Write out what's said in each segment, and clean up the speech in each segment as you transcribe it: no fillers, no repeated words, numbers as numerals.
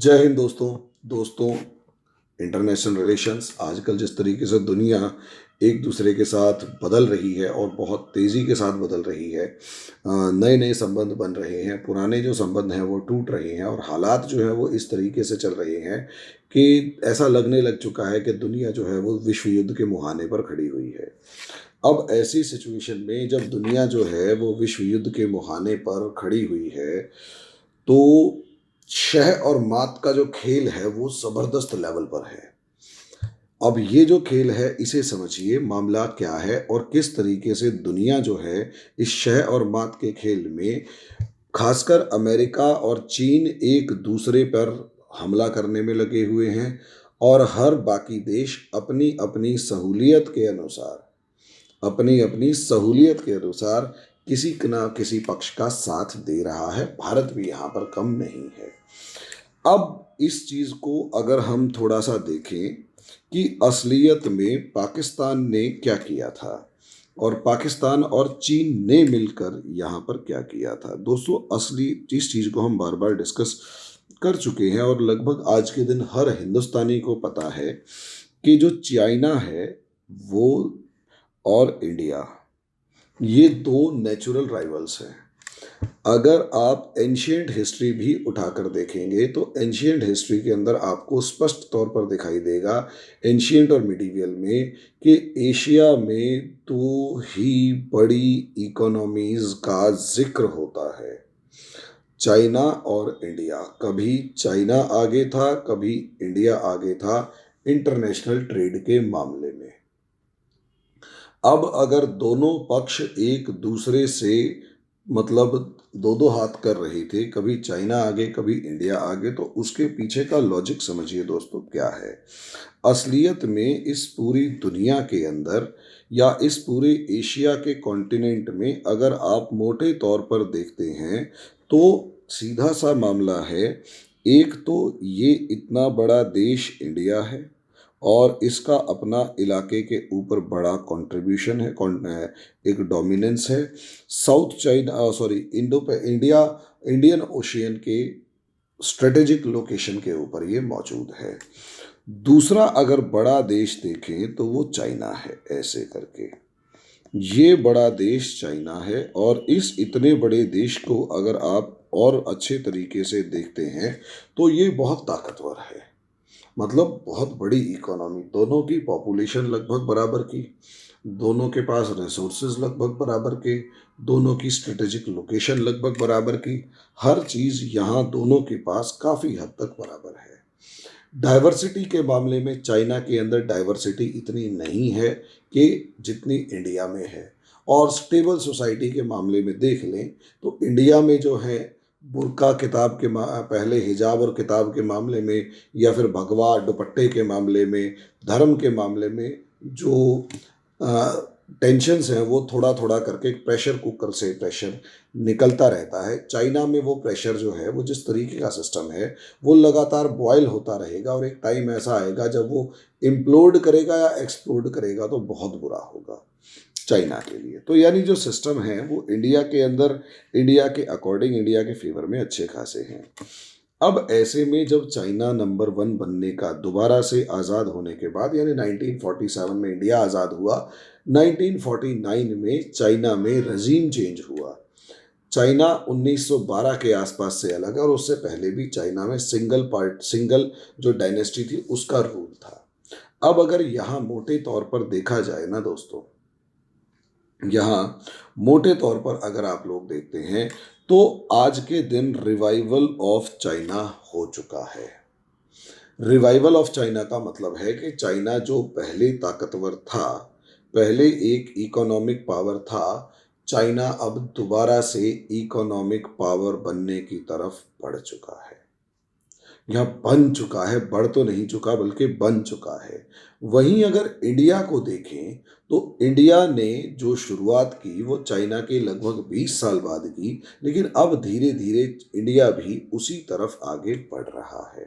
जय हिंद दोस्तों। International relations आजकल जिस तरीके से दुनिया एक दूसरे के साथ बदल रही है और बहुत तेज़ी के साथ बदल रही है। नए नए संबंध बन रहे हैं, पुराने जो संबंध हैं वो टूट रहे हैं और हालात जो हैं वो इस तरीके से चल रहे हैं कि ऐसा लगने लग चुका है कि दुनिया जो है वो विश्व युद्ध के मुहाने पर खड़ी हुई है। अब ऐसी सिचुएशन में जब दुनिया जो है वो विश्व युद्ध के मुहाने पर खड़ी हुई है, तो शह और मात का जो खेल है वो ज़बरदस्त लेवल पर है। अब ये जो खेल है इसे समझिए मामला क्या है और किस तरीके से दुनिया जो है इस शह और मात के खेल में, खासकर अमेरिका और चीन एक दूसरे पर हमला करने में लगे हुए हैं और हर बाकी देश अपनी अपनी सहूलियत के अनुसार किसी न किसी पक्ष का साथ दे रहा है। भारत भी यहाँ पर कम नहीं है। अब इस चीज़ को अगर हम थोड़ा सा देखें कि असलियत में पाकिस्तान ने क्या किया था और पाकिस्तान और चीन ने मिलकर यहाँ पर क्या किया था। दोस्तों, असली इस चीज़ को हम बार बार डिस्कस कर चुके हैं और लगभग आज के दिन हर हिंदुस्तानी को पता है कि जो चाइना है वो और इंडिया, ये दो नेचुरल राइवल्स हैं। अगर आप एंशियंट हिस्ट्री भी उठाकर देखेंगे तो एंशियंट हिस्ट्री के अंदर आपको स्पष्ट तौर पर दिखाई देगा, एंशियंट और मिडीवियल में, कि एशिया में दो ही बड़ी इकोनॉमीज का जिक्र होता है, चाइना और इंडिया। कभी चाइना आगे था, कभी इंडिया आगे था इंटरनेशनल ट्रेड के मामले में। अब अगर दोनों पक्ष एक दूसरे से मतलब दो दो हाथ कर रहे थे, कभी चाइना आगे कभी इंडिया आगे, तो उसके पीछे का लॉजिक समझिए दोस्तों क्या है। असलियत में इस पूरी दुनिया के अंदर या इस पूरे एशिया के कॉन्टिनेंट में अगर आप मोटे तौर पर देखते हैं तो सीधा सा मामला है। एक तो ये इतना बड़ा देश इंडिया है और इसका अपना इलाके के ऊपर बड़ा कंट्रीब्यूशन है, एक डोमिनेंस है। साउथ चाइना सॉरी इंडो पे इंडिया इंडियन ओशियन के स्ट्रेटेजिक लोकेशन के ऊपर ये मौजूद है। दूसरा अगर बड़ा देश देखें तो वो चाइना है। ऐसे करके ये बड़ा देश चाइना है और इस इतने बड़े देश को अगर आप और अच्छे तरीके से देखते हैं तो ये बहुत ताकतवर है, मतलब बहुत बड़ी इकोनॉमी, दोनों की पॉपुलेशन लगभग बराबर की, दोनों के पास रिसोर्सेज लगभग बराबर के, दोनों की स्ट्रेटेजिक लोकेशन लगभग बराबर की, हर चीज़ यहाँ दोनों के पास काफ़ी हद तक बराबर है। डाइवर्सिटी के मामले में चाइना के अंदर डाइवर्सिटी इतनी नहीं है कि जितनी इंडिया में है, और स्टेबल सोसाइटी के मामले में देख लें तो इंडिया में जो है बुर्का किताब के पहले हिजाब और किताब के मामले में, या फिर भगवा दुपट्टे के मामले में, धर्म के मामले में जो टेंशन्स हैं वो थोड़ा थोड़ा करके प्रेशर कुकर से प्रेशर निकलता रहता है। चाइना में वो प्रेशर जो है वो जिस तरीके का सिस्टम है वो लगातार बॉयल होता रहेगा और एक टाइम ऐसा आएगा जब वो इम्प्लोड करेगा या एक्सप्लोड करेगा तो बहुत बुरा होगा चाइना के लिए। तो यानी जो सिस्टम है वो इंडिया के अंदर, इंडिया के अकॉर्डिंग, इंडिया के फेवर में अच्छे खासे हैं। अब ऐसे में जब चाइना नंबर 1 बनने का दोबारा से आज़ाद होने के बाद, यानी 1947 में इंडिया आज़ाद हुआ, 1949 में चाइना में रजीम चेंज हुआ। चाइना 1912 के आसपास से अलग है और उससे पहले भी चाइना में सिंगल जो डायनेस्टी थी उसका रूल था। अब अगर यहाँ मोटे तौर पर देखा जाए ना दोस्तों, यहाँ मोटे तौर पर अगर आप लोग देखते हैं तो आज के दिन रिवाइवल ऑफ चाइना हो चुका है। रिवाइवल ऑफ चाइना का मतलब है कि चाइना जो पहले ताकतवर था, पहले एक इकोनॉमिक पावर था, चाइना अब दोबारा से इकोनॉमिक पावर बनने की तरफ बढ़ चुका है, या बन चुका है। बढ़ तो नहीं चुका बल्कि बन चुका है। वहीं अगर इंडिया को देखें तो इंडिया ने जो शुरुआत की वो चाइना के लगभग 20 साल बाद की, लेकिन अब धीरे धीरे इंडिया भी उसी तरफ आगे बढ़ रहा है।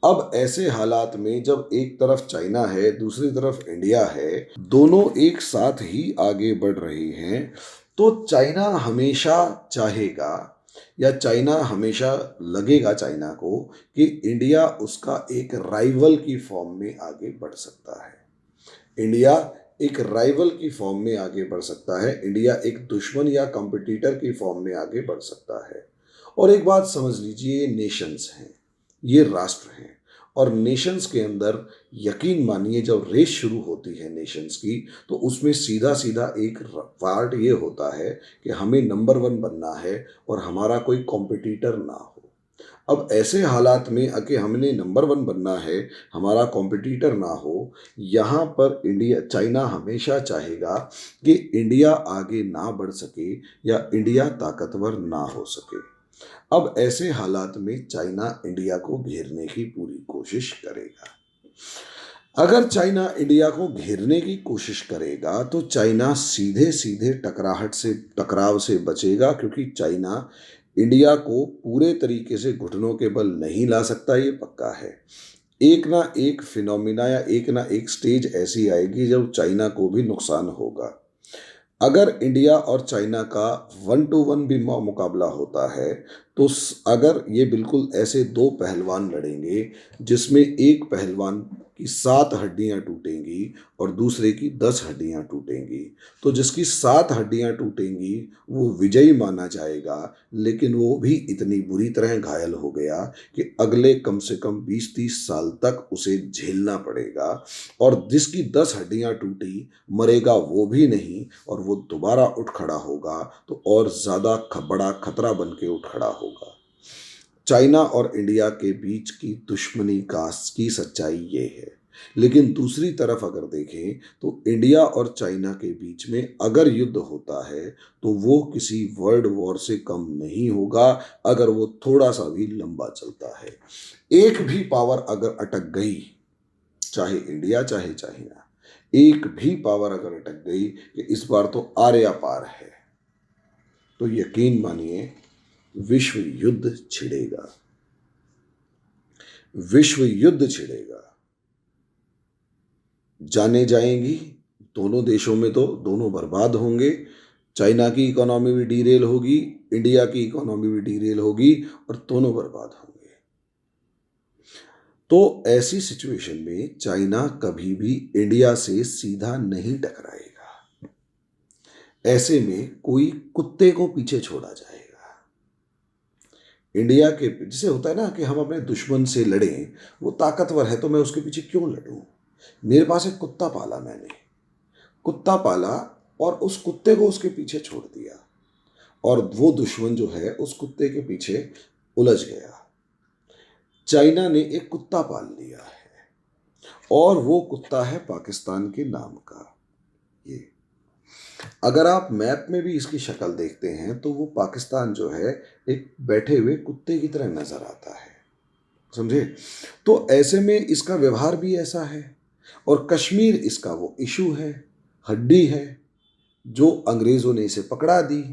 अब ऐसे हालात में जब एक तरफ चाइना है दूसरी तरफ इंडिया है, दोनों एक साथ ही आगे बढ़ रहे हैं, तो चाइना हमेशा चाहेगा या चाइना हमेशा लगेगा चाइना को कि इंडिया उसका एक राइवल की फॉर्म में आगे बढ़ सकता है। इंडिया एक राइवल की फॉर्म में आगे बढ़ सकता है। इंडिया एक दुश्मन या कंपटीटर की फॉर्म में आगे बढ़ सकता है। और एक बात समझ लीजिए, ये नेशंस हैं, ये राष्ट्र हैं, और नेशंस के अंदर यकीन मानिए जब रेस शुरू होती है नेशंस की, तो उसमें सीधा सीधा एक पार्ट ये होता है कि हमें नंबर वन बनना है और हमारा कोई कॉम्पिटिटर ना हो। अब ऐसे हालात में कि हमने नंबर वन बनना है, हमारा कॉम्पिटिटर ना हो, यहाँ पर इंडिया चाइना हमेशा चाहेगा कि इंडिया आगे ना बढ़ सके या इंडिया ताकतवर ना हो सके। अब ऐसे हालात में चाइना इंडिया को घेरने की पूरी कोशिश करेगा। अगर चाइना इंडिया को घेरने की कोशिश करेगा तो चाइना सीधे सीधे टकराव से बचेगा, क्योंकि चाइना इंडिया को पूरे तरीके से घुटनों के बल नहीं ला सकता, ये पक्का है। एक ना एक फिनोमिना या एक ना एक स्टेज ऐसी आएगी जब चाइना को भी नुकसान होगा। अगर इंडिया और चाइना का 1-to-1 भी मुकाबला होता है, तो अगर ये बिल्कुल ऐसे दो पहलवान लड़ेंगे जिसमें एक पहलवान की 7 हड्डियां टूटेंगी और दूसरे की 10 हड्डियां टूटेंगी, तो जिसकी 7 हड्डियां टूटेंगी वो विजयी माना जाएगा, लेकिन वो भी इतनी बुरी तरह घायल हो गया कि अगले कम से कम 20-30 साल तक उसे झेलना पड़ेगा। और जिसकी 10 हड्डियां टूटी मरेगा वो भी नहीं, और वो दोबारा उठ खड़ा होगा तो और ज़्यादा बड़ा खतरा बन के उठ खड़ा होगा। चाइना और इंडिया के बीच की दुश्मनी की सच्चाई ये है। लेकिन दूसरी तरफ अगर देखें तो इंडिया और चाइना के बीच में अगर युद्ध होता है तो वो किसी वर्ल्ड वॉर से कम नहीं होगा, अगर वो थोड़ा सा भी लंबा चलता है। एक भी पावर अगर अटक गई, चाहे इंडिया चाहे चाइना, एक भी पावर अगर अटक गई कि इस बार तो आर्या पार है, तो यकीन मानिए विश्व युद्ध छिड़ेगा। विश्व युद्ध छिड़ेगा। जाने जाएंगी दोनों देशों में, तो दोनों बर्बाद होंगे। चाइना की इकोनॉमी भी डीरेल होगी, इंडिया की इकोनॉमी भी डीरेल होगी, और दोनों बर्बाद होंगे। तो ऐसी सिचुएशन में चाइना कभी भी इंडिया से सीधा नहीं टकराएगा। ऐसे में कोई कुत्ते को पीछे छोड़ा जाएगा। इंडिया के जैसे होता है ना कि हम अपने दुश्मन से लड़ें, वो ताकतवर है तो मैं उसके पीछे क्यों लड़ूं। मेरे पास एक कुत्ता पाला, मैंने कुत्ता पाला और उस कुत्ते को उसके पीछे छोड़ दिया, और वो दुश्मन जो है उस कुत्ते के पीछे उलझ गया। चाइना ने एक कुत्ता पाल लिया है, और वो कुत्ता है पाकिस्तान के नाम का। ये अगर आप मैप में भी इसकी शक्ल देखते हैं तो वो पाकिस्तान जो है एक बैठे हुए कुत्ते की तरह नजर आता है, समझे। तो ऐसे में इसका व्यवहार भी ऐसा है, और कश्मीर इसका वो इशू है, हड्डी है जो अंग्रेज़ों ने इसे पकड़ा दी,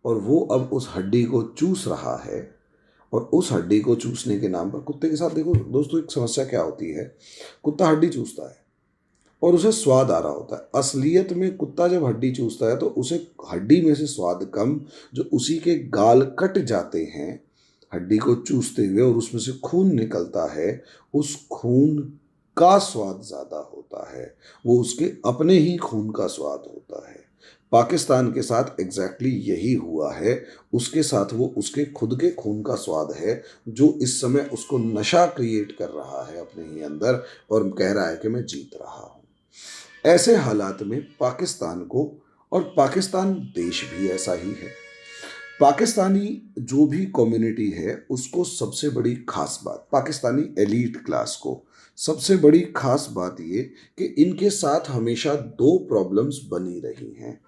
और वो अब उस हड्डी को चूस रहा है। और उस हड्डी को चूसने के नाम पर कुत्ते के साथ देखो दोस्तों, एक समस्या क्या होती है, कुत्ता हड्डी चूसता है और उसे स्वाद आ रहा होता है। असलियत में कुत्ता जब हड्डी चूसता है तो उसे हड्डी में से स्वाद कम, जो उसी के गाल कट जाते हैं हड्डी को चूसते हुए और उसमें से खून निकलता है, उस खून का स्वाद ज़्यादा होता है। वो उसके अपने ही खून का स्वाद होता है। पाकिस्तान के साथ एग्जैक्टली यही हुआ है। उसके साथ वो उसके खुद के खून का स्वाद है जो इस समय उसको नशा क्रिएट कर रहा है अपने ही अंदर, और कह रहा है कि मैं जीत रहा हूँ। ऐसे हालात में पाकिस्तान को, और पाकिस्तान देश भी ऐसा ही है, पाकिस्तानी जो भी कम्युनिटी है उसको सबसे बड़ी खास बात, पाकिस्तानी एलीट क्लास को सबसे बड़ी खास बात ये कि इनके साथ हमेशा दो प्रॉब्लम्स बनी रही हैं।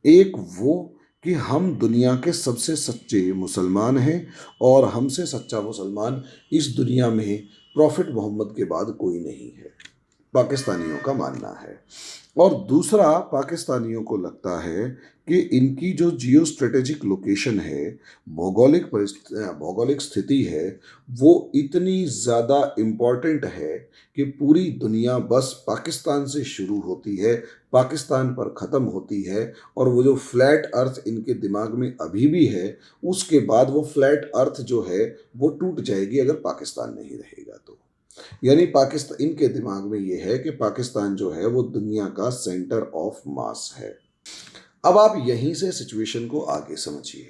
एक वो कि हम दुनिया के सबसे सच्चे मुसलमान हैं, और हमसे सच्चा मुसलमान इस दुनिया में प्रॉफिट मोहम्मद के बाद कोई नहीं है। पाकिस्तानियों का मानना है। और दूसरा, पाकिस्तानियों को लगता है कि इनकी जो जियो स्ट्रेटेजिक लोकेशन है, भौगोलिक स्थिति है, वो इतनी ज़्यादा इम्पॉर्टेंट है कि पूरी दुनिया बस पाकिस्तान से शुरू होती है, पाकिस्तान पर ख़त्म होती है, और वो जो फ्लैट अर्थ इनके दिमाग में अभी भी है, उसके बाद वो फ्लैट अर्थ जो है वो टूट जाएगी अगर पाकिस्तान नहीं रहेगा तो। यानी पाकिस्तान, इनके दिमाग में ये है कि पाकिस्तान जो है वो दुनिया का सेंटर ऑफ मास है। अब आप यहीं से सिचुएशन को आगे समझिए।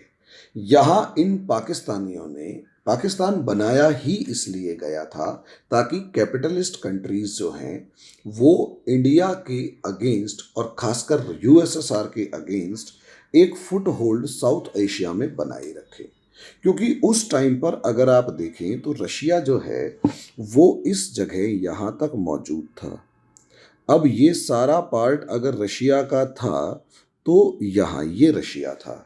यहाँ इन पाकिस्तानियों ने पाकिस्तान बनाया ही इसलिए गया था ताकि कैपिटलिस्ट कंट्रीज जो हैं वो इंडिया के अगेंस्ट और खासकर यूएसएसआर के अगेंस्ट एक फुट होल्ड साउथ एशिया में बनाए रखे। क्योंकि उस टाइम पर अगर आप देखें तो रशिया जो है वो इस जगह यहाँ तक मौजूद था। अब ये सारा पार्ट अगर रशिया का था तो यहाँ ये रशिया था,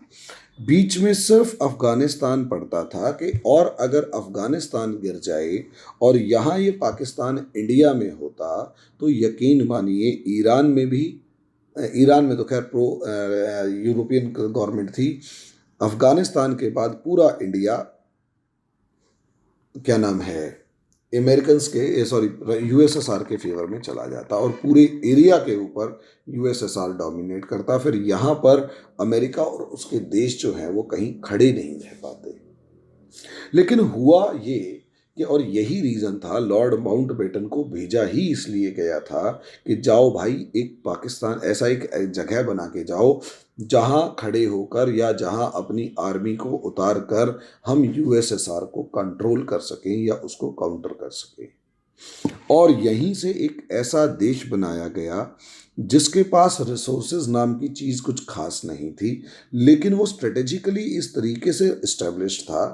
बीच में सिर्फ अफगानिस्तान पड़ता था कि और अगर अफगानिस्तान गिर जाए और यहाँ ये पाकिस्तान इंडिया में होता तो यकीन मानिए ईरान में भी, ईरान में तो खैर प्रो यूरोपियन गवर्नमेंट थी, अफगानिस्तान के बाद पूरा इंडिया क्या नाम है अमेरिकन के सॉरी यूएसएसआर के फेवर में चला जाता और पूरे एरिया के ऊपर यूएसएसआर डोमिनेट करता। फिर यहाँ पर अमेरिका और उसके देश जो हैं वो कहीं खड़े नहीं रह पाते। लेकिन हुआ ये कि, और यही रीज़न था, लॉर्ड माउंटबेटन को भेजा ही इसलिए गया था कि जाओ भाई एक पाकिस्तान, ऐसा एक जगह बना के जाओ जहां खड़े होकर या जहां अपनी आर्मी को उतार कर हम यूएसएसआर को कंट्रोल कर सकें या उसको काउंटर कर सकें। और यहीं से एक ऐसा देश बनाया गया जिसके पास रिसोर्सेज नाम की चीज़ कुछ खास नहीं थी, लेकिन वो स्ट्रेटेजिकली इस तरीके से इस्टेब्लिश था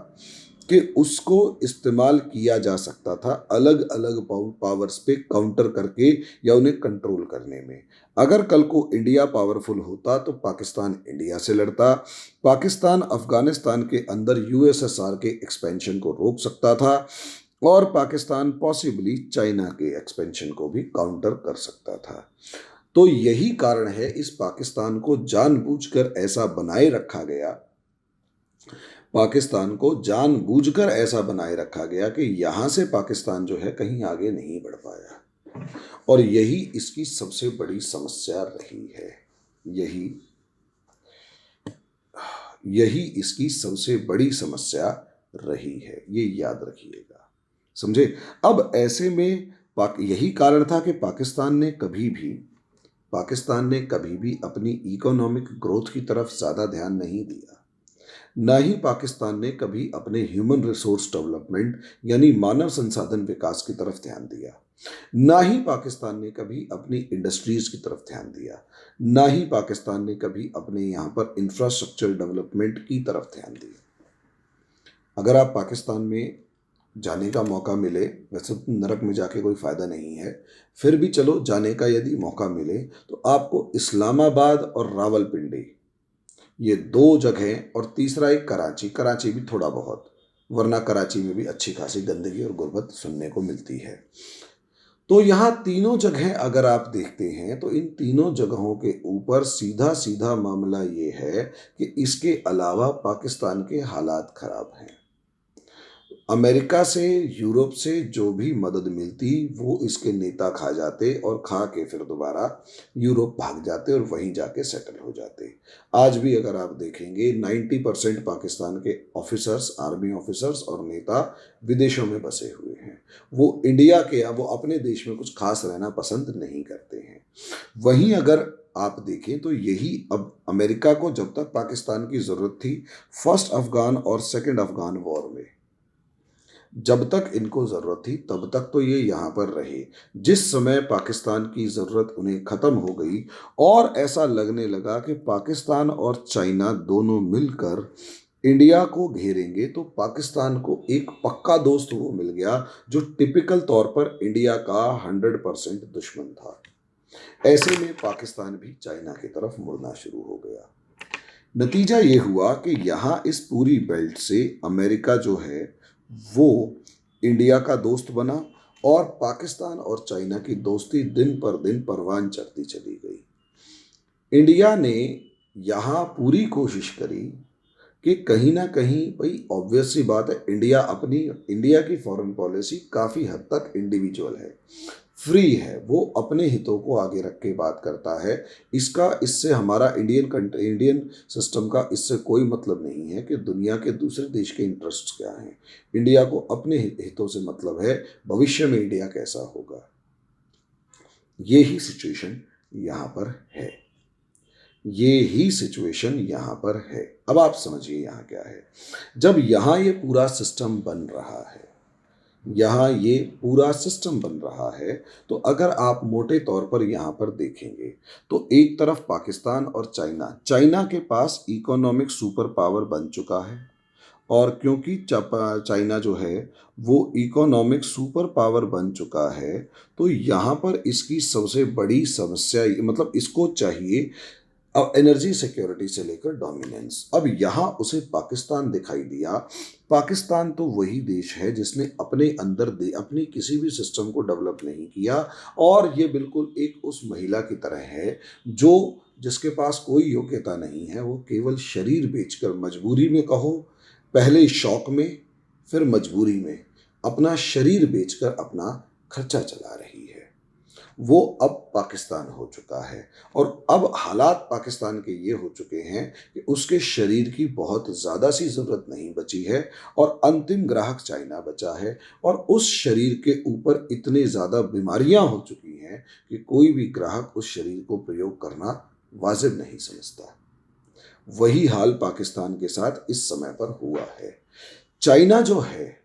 कि उसको इस्तेमाल किया जा सकता था अलग अलग पावर्स पे काउंटर करके या उन्हें कंट्रोल करने में। अगर कल को इंडिया पावरफुल होता तो पाकिस्तान इंडिया से लड़ता, पाकिस्तान अफगानिस्तान के अंदर यूएसएसआर के एक्सपेंशन को रोक सकता था और पाकिस्तान पॉसिबली चाइना के एक्सपेंशन को भी काउंटर कर सकता था। तो यही कारण है इस पाकिस्तान को जानबूझकर ऐसा बनाए रखा गया, पाकिस्तान को जानबूझकर ऐसा बनाए रखा गया कि यहाँ से पाकिस्तान जो है कहीं आगे नहीं बढ़ पाया। और यही इसकी सबसे बड़ी समस्या रही है, यही इसकी सबसे बड़ी समस्या रही है, ये याद रखिएगा, समझे। अब ऐसे में यही कारण था कि पाकिस्तान ने कभी भी अपनी इकोनॉमिक ग्रोथ की तरफ ज़्यादा ध्यान नहीं दिया। ना ही पाकिस्तान ने कभी अपने ह्यूमन रिसोर्स डेवलपमेंट यानी मानव संसाधन विकास की तरफ ध्यान दिया, ना ही पाकिस्तान ने कभी अपनी इंडस्ट्रीज की तरफ ध्यान दिया, ना ही पाकिस्तान ने कभी अपने यहाँ पर इंफ्रास्ट्रक्चर डेवलपमेंट की तरफ ध्यान दिया। अगर आप पाकिस्तान में जाने का मौका मिले, वैसे तो नरक में जाके कोई फ़ायदा नहीं है, फिर भी चलो जाने का यदि मौका मिले तो आपको इस्लामाबाद और रावलपिंडी, ये दो जगह, और तीसरा एक कराची भी थोड़ा बहुत, वरना कराची में भी अच्छी खासी गंदगी और गुर्बत सुनने को मिलती है। तो यहाँ तीनों जगह अगर आप देखते हैं तो इन तीनों जगहों के ऊपर सीधा सीधा मामला ये है कि इसके अलावा पाकिस्तान के हालात खराब हैं। अमेरिका से, यूरोप से जो भी मदद मिलती वो इसके नेता खा जाते और खा के फिर दोबारा यूरोप भाग जाते और वहीं जाके सेटल हो जाते। आज भी अगर आप देखेंगे 90% पाकिस्तान के ऑफिसर्स, आर्मी ऑफिसर्स और नेता विदेशों में बसे हुए हैं। वो इंडिया के, वो अपने देश में कुछ खास रहना पसंद नहीं करते हैं। वहीं अगर आप देखें तो यही, अब अमेरिका को जब तक पाकिस्तान की ज़रूरत थी फर्स्ट अफगान और सेकेंड अफगान वॉर में, जब तक इनको ज़रूरत थी तब तक तो ये यहाँ पर रहे। जिस समय पाकिस्तान की ज़रूरत उन्हें ख़त्म हो गई और ऐसा लगने लगा कि पाकिस्तान और चाइना दोनों मिलकर इंडिया को घेरेंगे, तो पाकिस्तान को एक पक्का दोस्त वो मिल गया जो टिपिकल तौर पर इंडिया का 100% दुश्मन था। ऐसे में पाकिस्तान भी चाइना की तरफ मुड़ना शुरू हो गया। नतीजा ये हुआ कि यहाँ इस पूरी बेल्ट से अमेरिका जो है वो इंडिया का दोस्त बना और पाकिस्तान और चाइना की दोस्ती दिन पर दिन परवान चढ़ती चली गई। इंडिया ने यहाँ पूरी कोशिश करी कि कहीं ना कहीं, भाई ऑब्वियस सी बात है, इंडिया की फॉरेन पॉलिसी काफ़ी हद तक इंडिविजुअल है, फ्री है, वो अपने हितों को आगे रख के बात करता है। इससे हमारा इंडियन सिस्टम का इससे कोई मतलब नहीं है कि दुनिया के दूसरे देश के इंटरेस्ट क्या हैं। इंडिया को अपने हितों से मतलब है, भविष्य में इंडिया कैसा होगा। ये ही सिचुएशन यहाँ पर है, ये ही सिचुएशन यहाँ पर है। अब आप समझिए यहाँ क्या है। जब यहाँ ये पूरा सिस्टम बन रहा है, यहाँ ये पूरा सिस्टम बन रहा है, तो अगर आप मोटे तौर पर यहाँ पर देखेंगे तो एक तरफ पाकिस्तान और चाइना के पास इकोनॉमिक सुपर पावर बन चुका है। और क्योंकि चाइना जो है वो इकोनॉमिक सुपर पावर बन चुका है, तो यहाँ पर इसकी सबसे बड़ी समस्या, मतलब इसको चाहिए अब एनर्जी सिक्योरिटी से लेकर डोमिनेंस। अब यहाँ उसे पाकिस्तान दिखाई दिया। पाकिस्तान तो वही देश है जिसने अपने अंदर अपनी किसी भी सिस्टम को डेवलप नहीं किया, और ये बिल्कुल एक उस महिला की तरह है जो जिसके पास कोई योग्यता नहीं है, वो केवल शरीर बेचकर, मजबूरी में कहो, पहले शौक में फिर मजबूरी में, अपना शरीर बेचकर अपना खर्चा चला रही है। वो अब पाकिस्तान हो चुका है, और अब हालात पाकिस्तान के ये हो चुके हैं कि उसके शरीर की बहुत ज़्यादा सी ज़रूरत नहीं बची है, और अंतिम ग्राहक चाइना बचा है। और उस शरीर के ऊपर इतने ज़्यादा बीमारियां हो चुकी हैं कि कोई भी ग्राहक उस शरीर को प्रयोग करना वाजिब नहीं समझता। वही हाल पाकिस्तान के साथ इस समय पर हुआ है। चाइना जो है,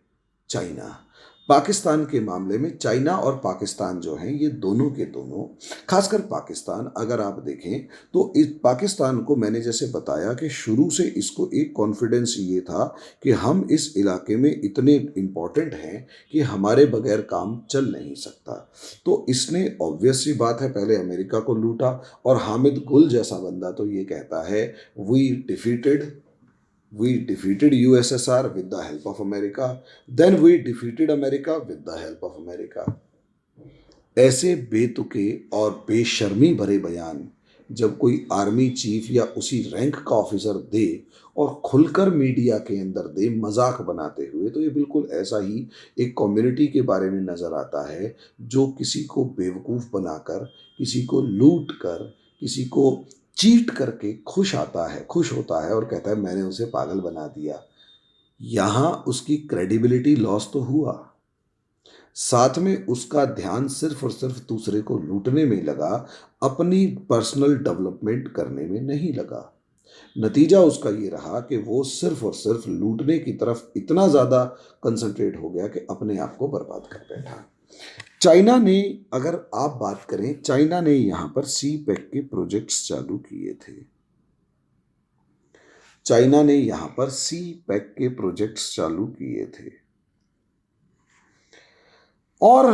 चाइना पाकिस्तान के मामले में, चाइना और पाकिस्तान जो हैं ये दोनों के दोनों, खासकर पाकिस्तान अगर आप देखें तो इस पाकिस्तान को, मैंने जैसे बताया कि शुरू से इसको एक कॉन्फिडेंस ये था कि हम इस इलाके में इतने इम्पोर्टेंट हैं कि हमारे बगैर काम चल नहीं सकता। तो इसने, ऑब्वियस सी बात है, पहले अमेरिका को लूटा, और हामिद गुल जैसा बंदा तो ये कहता है, We defeated USSR with the help of America, then we defeated America with the help of America। ऐसे बेतुके और बेशर्मी भरे बयान जब कोई आर्मी चीफ या उसी रैंक का ऑफिसर दे, और खुलकर मीडिया के अंदर दे मजाक बनाते हुए, तो ये बिल्कुल ऐसा ही एक कम्युनिटी के बारे में नज़र आता है जो किसी को बेवकूफ़ बनाकर, किसी को लूट कर, किसी को चीट करके खुश होता है और कहता है मैंने उसे पागल बना दिया। यहाँ उसकी क्रेडिबिलिटी लॉस तो हुआ, साथ में उसका ध्यान सिर्फ और सिर्फ दूसरे को लूटने में लगा, अपनी पर्सनल डेवलपमेंट करने में नहीं लगा। नतीजा उसका ये रहा कि वो सिर्फ और सिर्फ लूटने की तरफ इतना ज़्यादा कंसंट्रेट हो गया कि अपने आप को बर्बाद कर बैठा। चाइना ने, अगर आप बात करें, चाइना ने यहाँ पर सी पैक के प्रोजेक्ट्स चालू किए थे। चाइना ने यहाँ पर सी पैक के प्रोजेक्ट्स चालू किए थे, और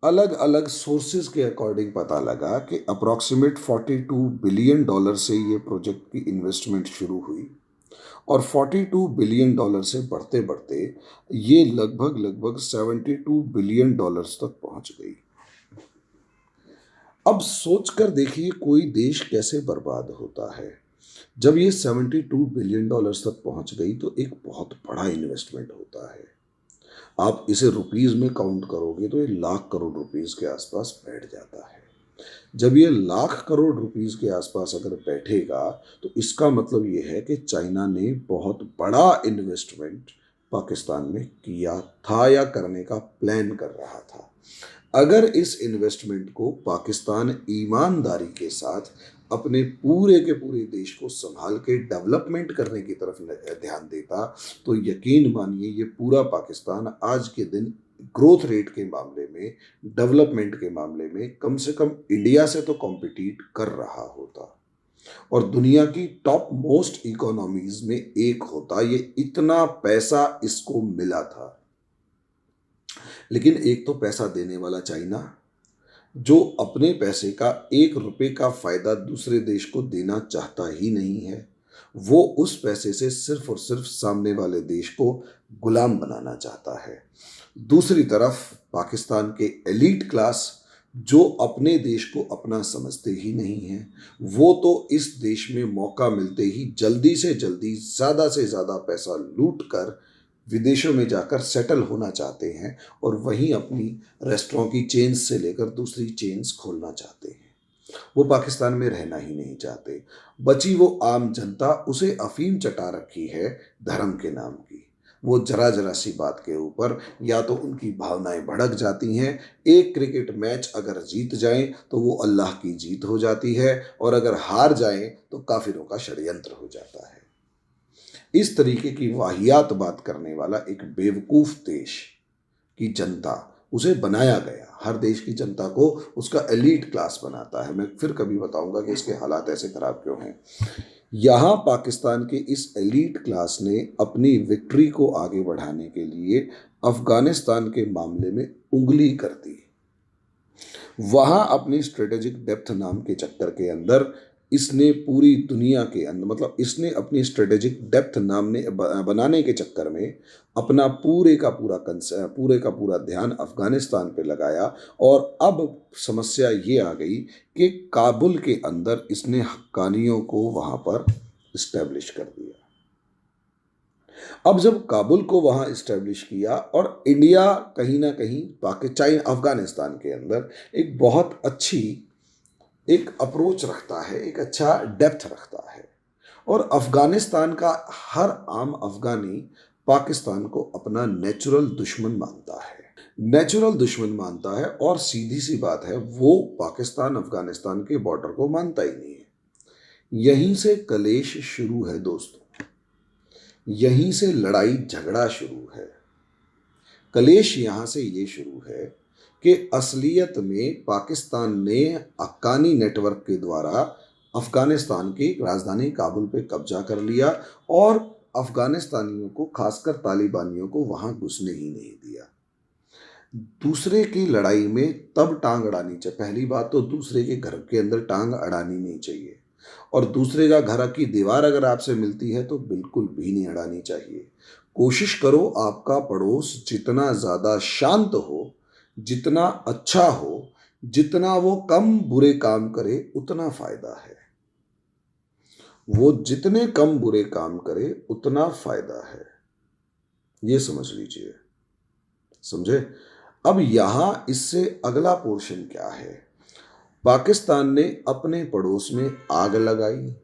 अलग अलग सोर्सेज के अकॉर्डिंग पता लगा कि अप्रॉक्सीमेट $42 बिलियन से ये प्रोजेक्ट की इन्वेस्टमेंट शुरू हुई, और $42 बिलियन से बढ़ते बढ़ते ये लगभग $72 बिलियन तक पहुंच गई। अब सोच कर देखिए कोई देश कैसे बर्बाद होता है। जब ये $72 बिलियन तक पहुंच गई तो एक बहुत बड़ा इन्वेस्टमेंट होता है। आप इसे रुपीस में काउंट करोगे तो ये लाख करोड़ रुपीस के आसपास बैठ जाता है। जब ये लाख करोड़ रुपीस के आसपास अगर बैठेगा तो इसका मतलब ये है कि चाइना ने बहुत बड़ा इन्वेस्टमेंट पाकिस्तान में किया था या करने का प्लान कर रहा था। अगर इस इन्वेस्टमेंट को पाकिस्तान ईमानदारी के साथ अपने पूरे के पूरे देश को संभाल के डेवलपमेंट करने की तरफ ध्यान देता, तो यकीन मानिए ये पूरा पाकिस्तान आज के दिन ग्रोथ रेट के मामले में, डेवलपमेंट के मामले में कम से कम इंडिया से तो कॉम्पिटिट कर रहा होता, और दुनिया की टॉप मोस्ट इकोनॉमीज में एक होता। ये इतना पैसा इसको मिला था। लेकिन एक तो पैसा देने वाला चाइना, जो अपने पैसे का $1 का फायदा दूसरे देश को देना चाहता ही नहीं है, वो उस पैसे से सिर्फ और सिर्फ सामने वाले देश को गुलाम बनाना चाहता है। दूसरी तरफ पाकिस्तान के एलीट क्लास, जो अपने देश को अपना समझते ही नहीं है, वो तो इस देश में मौका मिलते ही जल्दी से जल्दी ज़्यादा से ज़्यादा पैसा लूट कर विदेशों में जाकर सेटल होना चाहते हैं और वहीं अपनी रेस्टोरेंट की चेन्स से लेकर दूसरी चेन्स खोलना चाहते हैं। वो पाकिस्तान में रहना ही नहीं चाहते। बची वो आम जनता, उसे अफीम चटा रखी है धर्म के नाम की। वो जरा जरा सी बात के ऊपर या तो उनकी भावनाएं भड़क जाती हैं। एक क्रिकेट मैच अगर जीत जाएं तो वो अल्लाह की जीत हो जाती है, और अगर हार जाएं तो काफिरों का षड्यंत्र हो जाता है। इस तरीके की वाहियात बात करने वाला एक बेवकूफ देश की जनता, उसे बनाया गया, हर देश की जनता को उसका एलीट क्लास बनाता है। मैं फिर कभी बताऊंगा कि इसके हालात ऐसे खराब क्यों हैं। यहाँ पाकिस्तान के इस एलीट क्लास ने अपनी विक्ट्री को आगे बढ़ाने के लिए अफगानिस्तान के मामले में उंगली कर दी। वहाँ अपनी स्ट्रेटेजिक डेप्थ नाम के चक्कर के अंदर इसने पूरी दुनिया के अंदर, मतलब इसने अपनी स्ट्रेटेजिक डेप्थ नाम ने बनाने के चक्कर में अपना पूरे का पूरा ध्यान अफगानिस्तान पे लगाया। और अब समस्या ये आ गई कि काबुल के अंदर इसने हक्कानियों को वहाँ पर इस्टेब्लिश कर दिया। अब जब काबुल को वहाँ इस्टेब्लिश किया और इंडिया कहीं ना कहीं पाकिस्तान अफगानिस्तान के अंदर एक बहुत अच्छी एक अप्रोच रखता है, एक अच्छा डेप्थ रखता है, और अफगानिस्तान का हर आम अफगानी पाकिस्तान को अपना नेचुरल दुश्मन मानता है, नेचुरल दुश्मन मानता है। और सीधी सी बात है, वो पाकिस्तान अफगानिस्तान के बॉर्डर को मानता ही नहीं है। यहीं से कलेश शुरू है दोस्तों, यहीं से लड़ाई झगड़ा शुरू है। कलेश यहाँ से ये शुरू है कि असलियत में पाकिस्तान ने हक्कानी नेटवर्क के द्वारा अफगानिस्तान की राजधानी काबुल पे कब्जा कर लिया और अफगानिस्तानियों को, खासकर तालिबानियों को, वहां घुसने ही नहीं दिया। दूसरे की लड़ाई में तब टांग अड़ानी चाहिए। पहली बात तो दूसरे के घर के अंदर टांग अड़ानी नहीं चाहिए, और दूसरे का घर की दीवार अगर आपसे मिलती है तो बिल्कुल भी नहीं अड़ानी चाहिए। कोशिश करो आपका पड़ोस जितना ज़्यादा शांत हो, जितना अच्छा हो, जितना वो कम बुरे काम करे उतना फायदा है। वो जितने कम बुरे काम करे उतना फायदा है, ये समझ लीजिए। समझे? अब यहां इससे अगला पोर्शन क्या है। पाकिस्तान ने अपने पड़ोस में आग लगाई,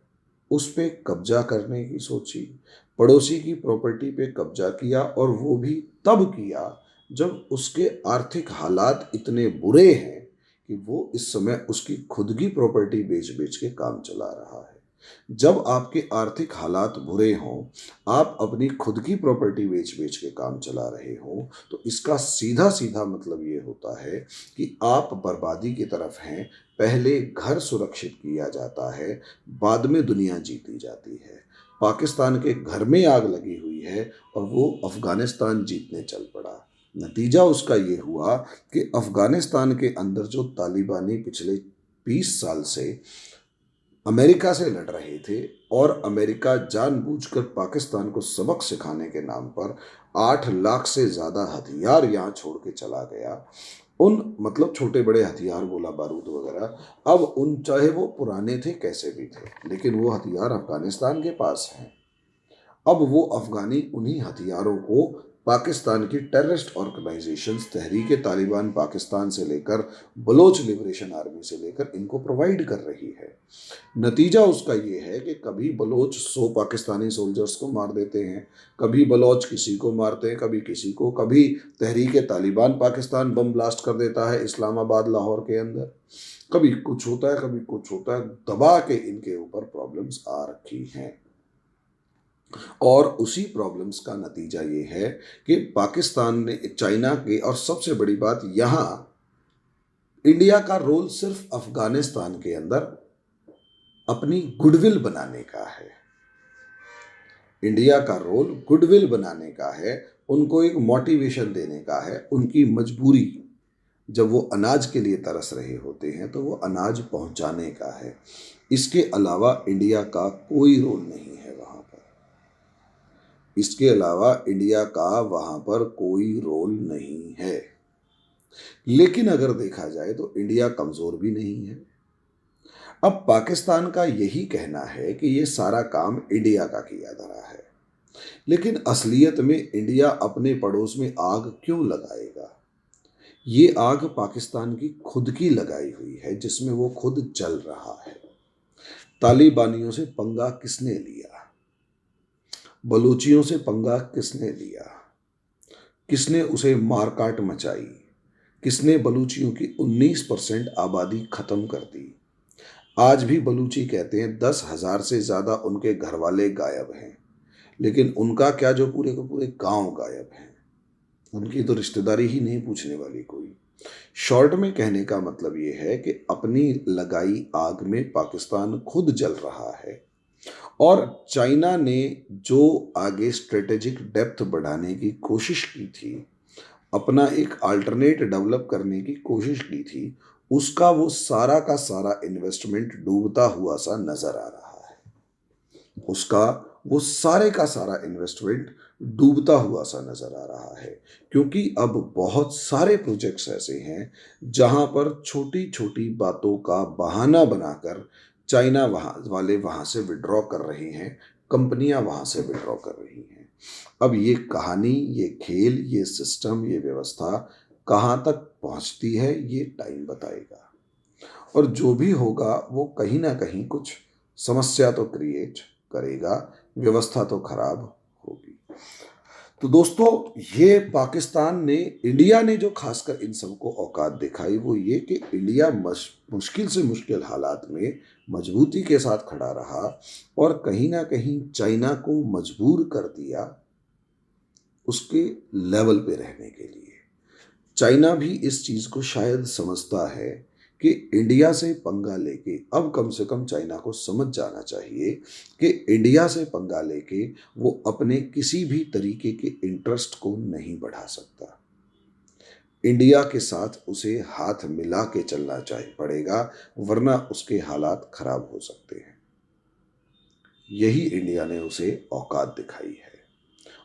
उस पे कब्जा करने की सोची, पड़ोसी की प्रॉपर्टी पे कब्जा किया, और वो भी तब किया जब उसके आर्थिक हालात इतने बुरे हैं कि वो इस समय उसकी खुद की प्रॉपर्टी बेच बेच के काम चला रहा है। जब आपके आर्थिक हालात बुरे हों, आप अपनी खुद की प्रॉपर्टी बेच बेच के काम चला रहे हो, तो इसका सीधा सीधा मतलब ये होता है कि आप बर्बादी की तरफ हैं। पहले घर सुरक्षित किया जाता है, बाद में दुनिया जीती जाती है। पाकिस्तान के घर में आग लगी हुई है और वो अफगानिस्तान जीतने चल पड़ा। नतीजा उसका ये हुआ कि अफगानिस्तान के अंदर जो तालिबानी पिछले 20 साल से अमेरिका से लड़ रहे थे, और अमेरिका जानबूझकर पाकिस्तान को सबक सिखाने के नाम पर 8 लाख से ज़्यादा हथियार यहाँ छोड़ के चला गया। उन, मतलब छोटे बड़े हथियार, गोला बारूद वगैरह, अब उन, चाहे वो पुराने थे कैसे भी थे, लेकिन वो हथियार अफगानिस्तान के पास हैं। अब वो अफगानी उन्हीं हथियारों को पाकिस्तान की टेररिस्ट ऑर्गेनाइजेशंस, तहरीक तालिबान पाकिस्तान से लेकर बलोच लिबरेशन आर्मी से लेकर, इनको प्रोवाइड कर रही है। नतीजा उसका ये है कि कभी बलोच 100 पाकिस्तानी सोल्जर्स को मार देते हैं, कभी बलोच किसी को मारते हैं, कभी किसी को, कभी तहरीक तालिबान पाकिस्तान बम ब्लास्ट कर देता है इस्लामाबाद, लाहौर के अंदर, कभी कुछ होता है, कभी कुछ होता है। दबा के इनके ऊपर प्रॉब्लम्स आ रखी हैं, और उसी प्रॉब्लम्स का नतीजा ये है कि पाकिस्तान ने, चाइना के, और सबसे बड़ी बात यहाँ इंडिया का रोल सिर्फ अफगानिस्तान के अंदर अपनी गुडविल बनाने का है। इंडिया का रोल गुडविल बनाने का है, उनको एक मोटिवेशन देने का है। उनकी मजबूरी, जब वो अनाज के लिए तरस रहे होते हैं तो वो अनाज पहुंचाने का है। इसके अलावा इंडिया का कोई रोल नहीं है इसके अलावा इंडिया का वहाँ पर कोई रोल नहीं है। लेकिन अगर देखा जाए तो इंडिया कमज़ोर भी नहीं है। अब पाकिस्तान का यही कहना है कि ये सारा काम इंडिया का किया धरा है, लेकिन असलियत में इंडिया अपने पड़ोस में आग क्यों लगाएगा? ये आग पाकिस्तान की खुद की लगाई हुई है, जिसमें वो खुद जल रहा है। तालिबानियों से पंगा किसने लिया? बलूचियों से पंगा किसने लिया? किसने उसे मारकाट मचाई? किसने बलूचियों की 19% आबादी खत्म कर दी? आज भी बलूची कहते हैं 10,000 से ज़्यादा उनके घर वाले गायब हैं, लेकिन उनका क्या जो पूरे के पूरे गांव गायब हैं। उनकी तो रिश्तेदारी ही नहीं पूछने वाली कोई। शॉर्ट में कहने का मतलब ये है कि अपनी लगाई आग में पाकिस्तान खुद जल रहा है, और चाइना ने जो आगे स्ट्रेटेजिक डेप्थ बढ़ाने की कोशिश की थी, अपना एक अल्टरनेट डेवलप करने की कोशिश की थी, उसका वो सारा का सारा इन्वेस्टमेंट डूबता हुआ सा नजर आ रहा है। उसका वो सारे का सारा इन्वेस्टमेंट डूबता हुआ सा नजर आ रहा है, क्योंकि अब बहुत सारे प्रोजेक्ट्स ऐसे हैं जहां पर छोटी छोटी बातों का बहाना बनाकर चाइना वहां से विड्रॉ कर रहे हैं, कंपनियां वहां से विड्रॉ कर रही हैं। अब ये कहानी, ये खेल, ये सिस्टम, ये व्यवस्था कहाँ तक पहुंचती है ये टाइम बताएगा, और जो भी होगा वो कहीं ना कहीं कुछ समस्या तो क्रिएट करेगा, व्यवस्था तो खराब होगी। तो दोस्तों, ये पाकिस्तान ने, इंडिया ने जो खासकर इन सबको औकात दिखाई वो ये कि इंडिया मुश्किल से मुश्किल हालात में मजबूती के साथ खड़ा रहा, और कहीं ना कहीं चाइना को मजबूर कर दिया उसके लेवल पे रहने के लिए। चाइना भी इस चीज़ को शायद समझता है कि इंडिया से पंगा लेके, अब कम से कम चाइना को समझ जाना चाहिए कि इंडिया से पंगा लेके वो अपने किसी भी तरीके के इंटरेस्ट को नहीं बढ़ा सकता। इंडिया के साथ उसे हाथ मिला के चलना चाहिए पड़ेगा, वरना उसके हालात खराब हो सकते हैं। यही इंडिया ने उसे औकात दिखाई है,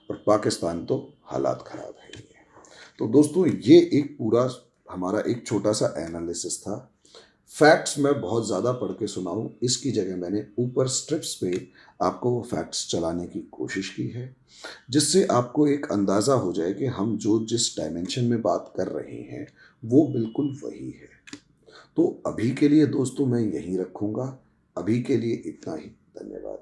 और पाकिस्तान तो हालात खराब है ही है। तो दोस्तों, ये एक पूरा हमारा एक छोटा सा एनालिसिस था। फैक्ट्स मैं बहुत ज़्यादा पढ़ के सुनाऊं, इसकी जगह मैंने ऊपर स्ट्रिप्स पे आपको वो फैक्ट्स चलाने की कोशिश की है, जिससे आपको एक अंदाज़ा हो जाए कि हम जो जिस डायमेंशन में बात कर रहे हैं वो बिल्कुल वही है। तो अभी के लिए दोस्तों मैं यहीं रखूँगा। अभी के लिए इतना ही। धन्यवाद।